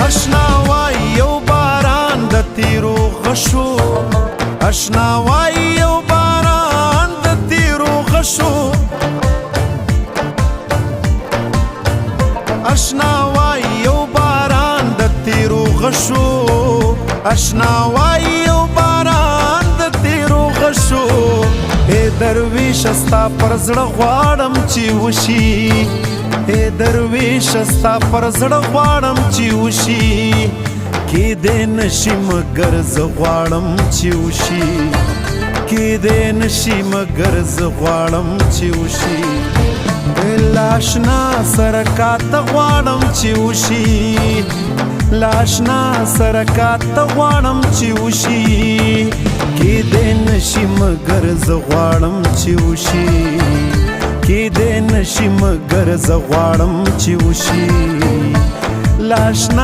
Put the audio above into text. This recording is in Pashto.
اشنا وای یو باران د تیرو غشو اشنا وای یو باران د تیرو غشو اشنا وای یو باران د تیرو غشو اشنا وای یو باران د تیرو غشو اے درویش استا پر زړه غواړم چې وشي اے درویش استا پر زړه غواړم چې وشي کې دې نشي مگر زه غواړم چې وشي کې دې نشي مگر زه غواړم چې وشي لاشنا سرکات غواړم چې وشي لاشنا سرکات غواړم چې وشي کې دې نشي مگر زه غواړم چې وشي کې دې نشي مگر زه غواړم چې وشي لاشنا